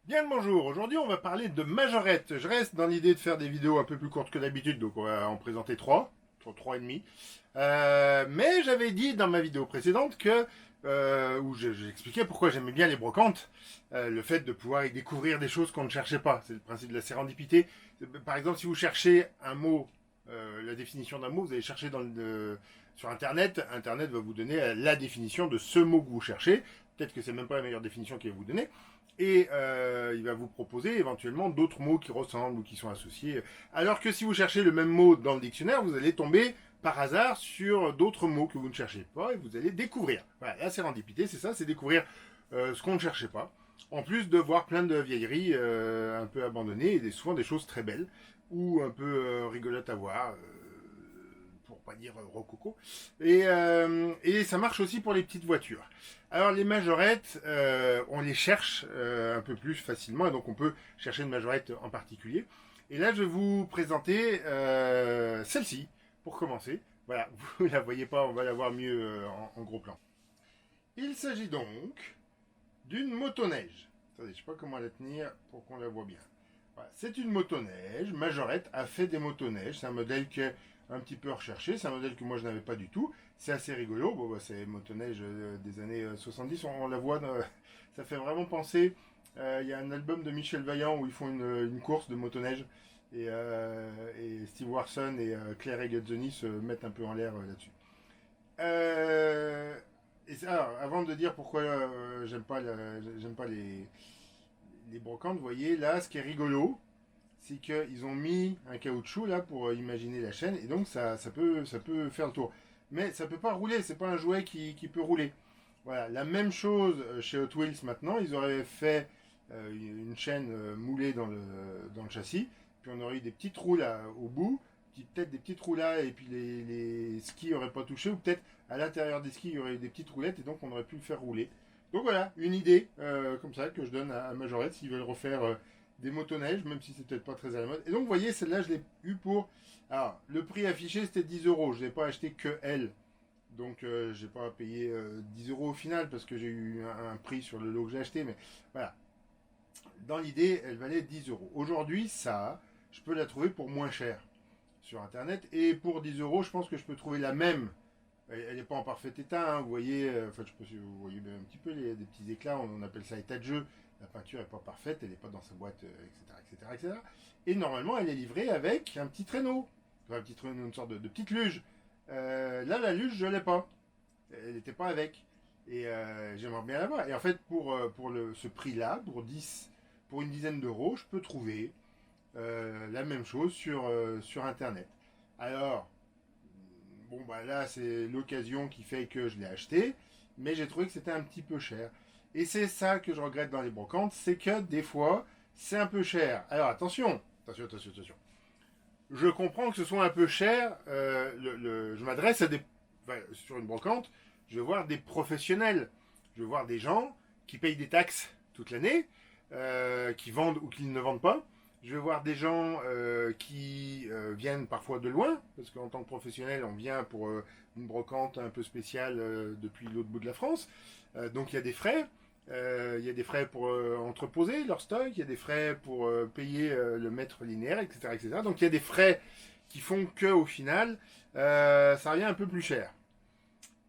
Bien le bonjour, aujourd'hui on va parler de majorette. Je reste dans l'idée de faire des vidéos un peu plus courtes que d'habitude, donc on va en présenter trois et demi. Mais j'avais dit dans ma vidéo précédente que, où j'expliquais pourquoi j'aimais bien les brocantes, le fait de pouvoir y découvrir des choses qu'on ne cherchait pas. C'est le principe de la sérendipité. Par exemple, si vous cherchez un mot, la définition d'un mot, vous allez chercher sur Internet. Internet va vous donner la définition de ce mot que vous cherchez. Peut-être que c'est même pas la meilleure définition qu'il va vous donner. Et il va vous proposer éventuellement d'autres mots qui ressemblent ou qui sont associés. Alors que si vous cherchez le même mot dans le dictionnaire, vous allez tomber par hasard sur d'autres mots que vous ne cherchez pas et vous allez découvrir. Voilà, la sérendipité, c'est ça, c'est découvrir ce qu'on ne cherchait pas. En plus de voir plein de vieilleries un peu abandonnées et souvent des choses très belles ou un peu rigolotes à voir. Pour pas dire rococo. Et ça marche aussi pour les petites voitures. Alors les majorettes, on les cherche un peu plus facilement, et donc on peut chercher une majorette en particulier. Et là, je vais vous présenter celle-ci, pour commencer. Voilà, vous la voyez pas, on va la voir mieux en gros plan. Il s'agit donc d'une motoneige. Attendez, je sais pas comment la tenir pour qu'on la voit bien. Voilà, c'est une motoneige. Majorette a fait des motoneiges. C'est un modèle qui est un petit peu recherché. C'est un modèle que moi je n'avais pas du tout. C'est assez rigolo. Bon, bah, c'est une motoneige des années 70. On la voit. Ça fait vraiment penser. Il y a un album de Michel Vaillant où ils font une course de motoneige. Et Steve Warson et Claire Regazzoni se mettent un peu en l'air là-dessus. Euh, alors, avant de dire pourquoi j'aime pas les brocantes, vous voyez, là, ce qui est rigolo, c'est qu'ils ont mis un caoutchouc là pour imaginer la chaîne, et donc ça peut faire le tour. Mais ça peut pas rouler, c'est pas un jouet qui peut rouler. Voilà, la même chose chez Hot Wheels maintenant, ils auraient fait une chaîne moulée dans le châssis, puis on aurait eu des petites roues là au bout, peut-être des petites roues là, et puis les skis n'auraient pas touché, ou peut-être à l'intérieur des skis il y aurait eu des petites roulettes, et donc on aurait pu le faire rouler. Donc voilà, une idée comme ça que je donne à Majorette s'ils veulent refaire des motoneiges, même si c'est peut-être pas très à la mode. Et donc vous voyez, celle-là je l'ai eu pour. Alors, le prix affiché c'était 10 euros, je n'ai pas acheté que elle. Donc j'ai pas payé 10 euros au final parce que j'ai eu un prix sur le lot que j'ai acheté, mais voilà. Dans l'idée, elle valait 10 euros. Aujourd'hui, ça, je peux la trouver pour moins cher sur internet. Et pour 10 euros, je pense que je peux trouver la même. Elle n'est pas en parfait état, hein, vous voyez, enfin, je sais pas si vous voyez bien un petit peu des petits éclats, on appelle ça état de jeu. La peinture n'est pas parfaite, elle n'est pas dans sa boîte, etc., etc., etc. Et normalement, elle est livrée avec un petit traîneau, enfin, un petit traîneau, une sorte de petite luge. Là, la luge, je l'ai pas. Elle n'était pas avec. Et j'aimerais bien l'avoir. Et en fait, ce prix-là, pour une dizaine d'euros, je peux trouver la même chose sur Internet. Alors, bon, bah là, c'est l'occasion qui fait que je l'ai acheté, mais j'ai trouvé que c'était un petit peu cher. Et c'est ça que je regrette dans les brocantes, c'est que des fois, c'est un peu cher. Alors attention, attention, attention, attention. Je comprends que ce soit un peu cher. Je m'adresse à des. Enfin, sur une brocante, je vais voir des professionnels. Je vais voir des gens qui payent des taxes toute l'année, qui vendent ou qui ne vendent pas. Je vais voir des gens qui viennent parfois de loin, parce qu'en tant que professionnel, on vient pour une brocante un peu spéciale depuis l'autre bout de la France. Donc il y a des frais. Il y a des frais pour entreposer leur stock, il y a des frais pour payer le mètre linéaire, etc., etc. Donc il y a des frais qui font que au final, ça revient un peu plus cher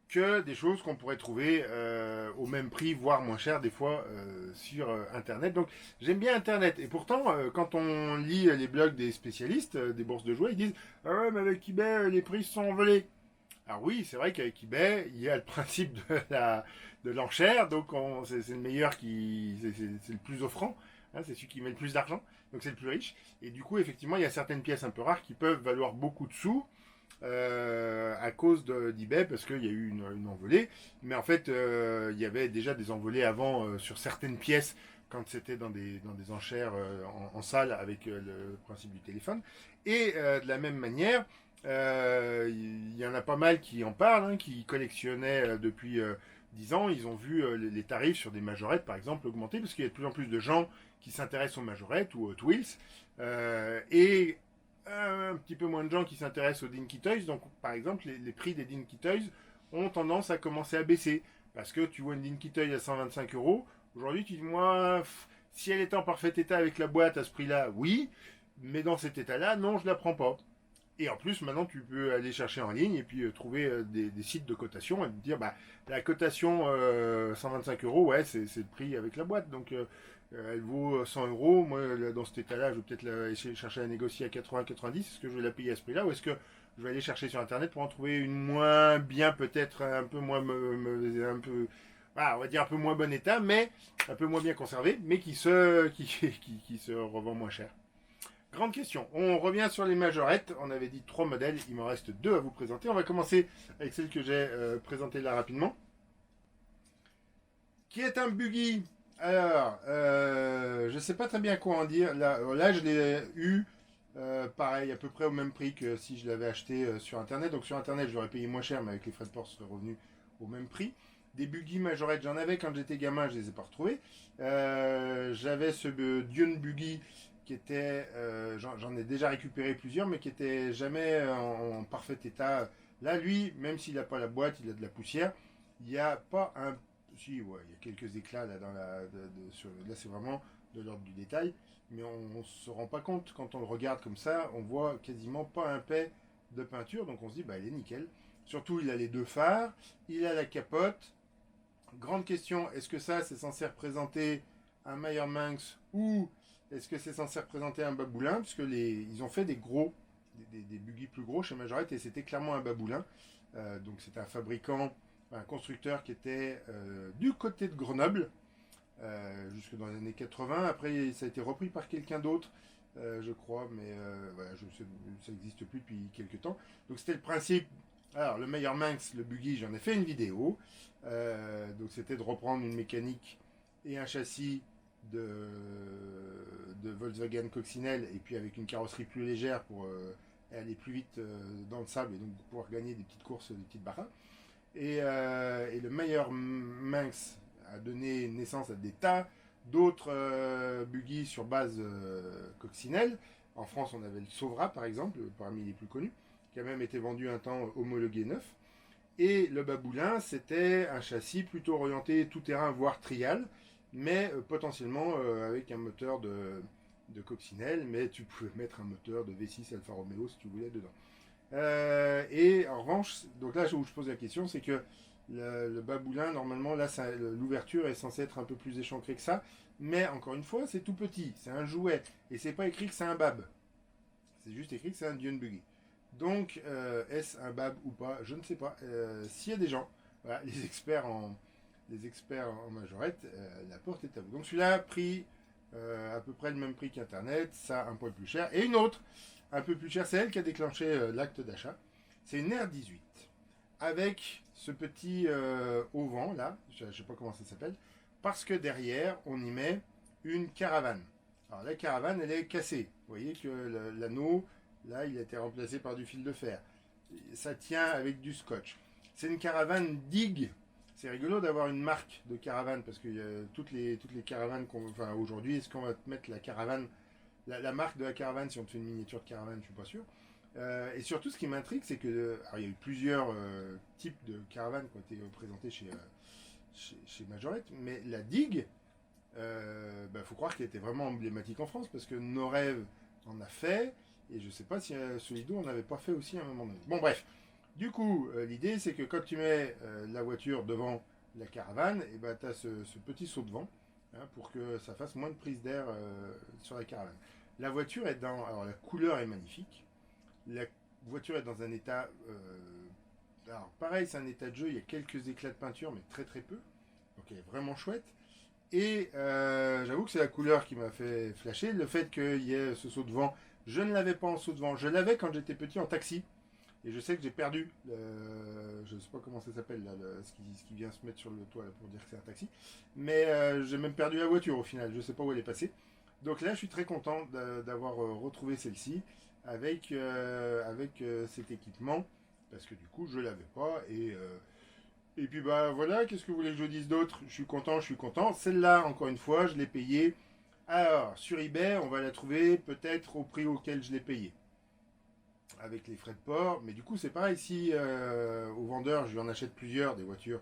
que des choses qu'on pourrait trouver au même prix, voire moins cher des fois sur Internet. Donc j'aime bien Internet. Et pourtant, quand on lit les blogs des spécialistes des bourses de jouets, ils disent ah ouais, mais avec eBay, les prix sont envolés. Alors oui, c'est vrai qu'avec eBay, il y a le principe de l'enchère, donc c'est le meilleur c'est le plus offrant, hein, c'est celui qui met le plus d'argent, donc c'est le plus riche. Et du coup, effectivement, il y a certaines pièces un peu rares qui peuvent valoir beaucoup de sous à cause d'eBay parce qu'il y a eu une envolée. Mais en fait, il y avait déjà des envolées avant sur certaines pièces quand c'était dans des enchères en salle avec le principe du téléphone. Et de la même manière, il y en a pas mal qui en parlent, hein, qui collectionnaient depuis 10 ans. Ils ont vu les tarifs sur des majorettes, par exemple, augmenter parce qu'il y a de plus en plus de gens qui s'intéressent aux majorettes ou aux Wheels. Et un petit peu moins de gens qui s'intéressent aux Dinky Toys. Donc, par exemple, les prix des Dinky Toys ont tendance à commencer à baisser. Parce que tu vois une Dinky Toy à 125 euros. Aujourd'hui, tu dis, moi, Si elle était en parfait état avec la boîte à ce prix-là, oui, mais dans cet état-là, non, je la prends pas. Et en plus, maintenant, tu peux aller chercher en ligne et puis trouver des sites de cotation et te dire, bah, la cotation 125 euros, ouais, c'est le prix avec la boîte. Donc, elle vaut 100 euros. Moi, là, dans cet état-là, je vais peut-être essayer de chercher à négocier à 80-90. Est-ce que je vais la payer à ce prix-là ou est-ce que je vais aller chercher sur Internet pour en trouver une moins bien, peut-être un peu moins, un peu, on va dire un peu moins bon état, mais un peu moins bien conservé, mais qui se revend moins cher. Grande question. On revient sur les majorettes. On avait dit 3 modèles. Il m'en reste 2 à vous présenter. On va commencer avec celle que j'ai présentée là rapidement. Qui est un buggy. Alors, je ne sais pas très bien quoi en dire. Là je l'ai eu pareil, à peu près au même prix que si je l'avais acheté sur Internet. Donc sur Internet, je l'aurais payé moins cher, mais avec les frais de port, ce serait revenu au même prix. Des buggy majorettes, j'en avais quand j'étais gamin, je les ai pas retrouvés. J'avais ce Dune buggy qui était, j'en ai déjà récupéré plusieurs, mais qui était jamais en parfait état. Là, lui, même s'il n'a pas la boîte, il a de la poussière. Il n'y a pas un, si, ouais, il y a quelques éclats là dans là, c'est vraiment de l'ordre du détail, mais on ne se rend pas compte quand on le regarde comme ça. On voit quasiment pas un pet de peinture, donc on se dit, bah, il est nickel. Surtout, il a les 2 phares, il a la capote. Grande question, est-ce que ça, c'est censé représenter un Meyer Manx ou est-ce que c'est censé représenter un baboulin? Puisque ils ont fait des gros, des buggy plus gros chez Majorette et c'était clairement un baboulin. Donc c'était un fabricant, un constructeur qui était du côté de Grenoble jusque dans les années 80. Après, ça a été repris par quelqu'un d'autre, je crois, mais voilà, ça n'existe plus depuis quelques temps. Donc c'était le principe. Alors, le Meyer Manx, le buggy, j'en ai fait une vidéo. Donc c'était de reprendre une mécanique et un châssis de Volkswagen Coccinelle et puis avec une carrosserie plus légère pour aller plus vite dans le sable et donc pouvoir gagner des petites courses, des petites barras. Et le Meyer Manx a donné naissance à des tas d'autres buggy sur base Coccinelle. En France, on avait le Sauvra par exemple, parmi les plus connus, qui a même été vendu un temps homologué neuf. Et le baboulin, c'était un châssis plutôt orienté tout-terrain, voire trial, mais potentiellement avec un moteur de Coccinelle, mais tu pouvais mettre un moteur de V6 Alfa Romeo si tu voulais dedans. Et en revanche, donc là où je pose la question, c'est que le baboulin, normalement, là, l'ouverture est censée être un peu plus échancrée que ça, mais encore une fois, c'est tout petit, c'est un jouet, et c'est pas écrit que c'est un bab, c'est juste écrit que c'est un Dune Buggy. Donc, est-ce un bab ou pas? Je ne sais pas. S'il y a des gens, voilà, les experts en majorette, la porte est à vous. Donc celui-là, prix à peu près le même prix qu'Internet, ça un poil plus cher. Et une autre, un peu plus chère, c'est elle qui a déclenché l'acte d'achat. C'est une R18 avec ce petit auvent là, je ne sais pas comment ça s'appelle, parce que derrière, on y met une caravane. Alors la caravane, elle est cassée. Vous voyez que l'anneau, là, il a été remplacé par du fil de fer. Ça tient avec du scotch. C'est une caravane Dig. C'est rigolo d'avoir une marque de caravane parce que toutes les caravanes enfin aujourd'hui, est-ce qu'on va te mettre la caravane, la marque de la caravane si on te fait une miniature de caravane, je suis pas sûr. Et surtout, ce qui m'intrigue, c'est que alors, il y a eu plusieurs types de caravanes qui ont été présentés chez Majorette, mais la Dig, faut croire qu'elle était vraiment emblématique en France parce que nos rêves en a fait. Et je ne sais pas si Solido en avait pas fait aussi à un moment donné. Bon, bref. Du coup, l'idée, c'est que quand tu mets la voiture devant la caravane, et ben, tu as ce petit saut de vent pour que ça fasse moins de prise d'air sur la caravane. La voiture est dans... Alors, la couleur est magnifique. La voiture est dans un état... alors, pareil, c'est un état de jeu. Il y a quelques éclats de peinture, mais très très peu. Donc, elle est vraiment chouette. Et j'avoue que c'est la couleur qui m'a fait flasher. Le fait qu'il y ait ce saut de vent... Je ne l'avais pas en saut de vent. Je l'avais quand j'étais petit en taxi. Et je sais que j'ai perdu. Je ne sais pas comment ça s'appelle, là, ce qui vient se mettre sur le toit là, pour dire que c'est un taxi. Mais j'ai même perdu la voiture au final. Je ne sais pas où elle est passée. Donc là, je suis très content d'avoir retrouvé celle-ci avec cet équipement. Parce que du coup, je ne l'avais pas. Et puis bah voilà, qu'est-ce que vous voulez que je dise d'autre? Je suis content, je suis content. Celle-là, encore une fois, je l'ai payée. Alors, sur eBay, on va la trouver peut-être au prix auquel je l'ai payée. Avec les frais de port. Mais du coup, c'est pareil. Si au vendeur, je lui en achète plusieurs des voitures,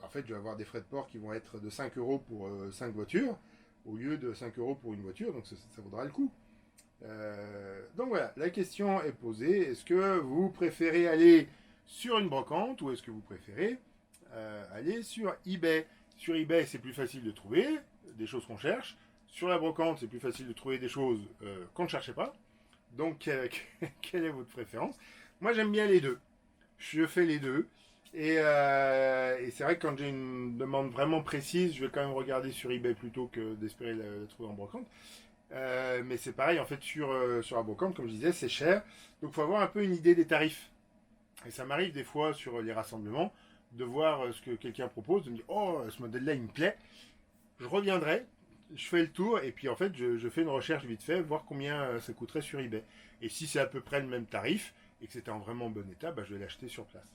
en fait, je vais avoir des frais de port qui vont être de 5 euros pour 5 voitures. au lieu de 5 euros pour une voiture, donc ça vaudra le coup. Donc voilà, la question est posée, est-ce que vous préférez aller sur une brocante ou est-ce que vous préférez aller sur eBay? Sur eBay, c'est plus facile de trouver des choses qu'on cherche. Sur la brocante, c'est plus facile de trouver des choses qu'on ne cherchait pas. Donc, quelle est votre préférence? Moi, j'aime bien les deux. Je fais les deux. Et c'est vrai que quand j'ai une demande vraiment précise, je vais quand même regarder sur eBay plutôt que d'espérer la trouver en brocante. Mais c'est pareil, en fait, sur la brocante, comme je disais, c'est cher. Donc, il faut avoir un peu une idée des tarifs. Et ça m'arrive des fois sur les rassemblements de voir ce que quelqu'un propose, de me dire oh, ce modèle-là, il me plaît. Je reviendrai, je fais le tour et puis en fait, je fais une recherche vite fait, voir combien ça coûterait sur eBay. Et si c'est à peu près le même tarif et que c'était en vraiment bon état, bah, je vais l'acheter sur place.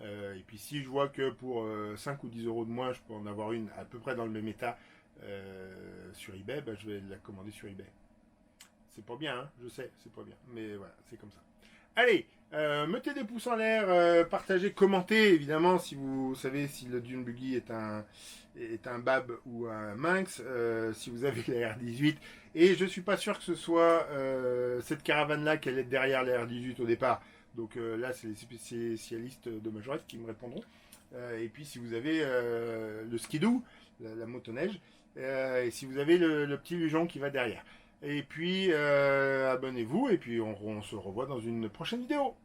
Et puis si je vois que pour 5 ou 10 euros de moins, je peux en avoir une à peu près dans le même état sur eBay, bah, je vais la commander sur eBay. C'est pas bien, hein, je sais, c'est pas bien. Mais voilà, c'est comme ça. Allez, mettez des pouces en l'air, partagez, commentez évidemment si vous savez si le Dune Buggy est un Bab ou un Minx, si vous avez la R18. Et je suis pas sûr que ce soit cette caravane-là qu'elle est derrière la R18 au départ. Donc là, c'est les spécialistes de Majorette qui me répondront. Et puis si vous avez le skidoo, la motoneige, et si vous avez le petit Lujon qui va derrière. Et puis abonnez-vous et puis on se revoit dans une prochaine vidéo.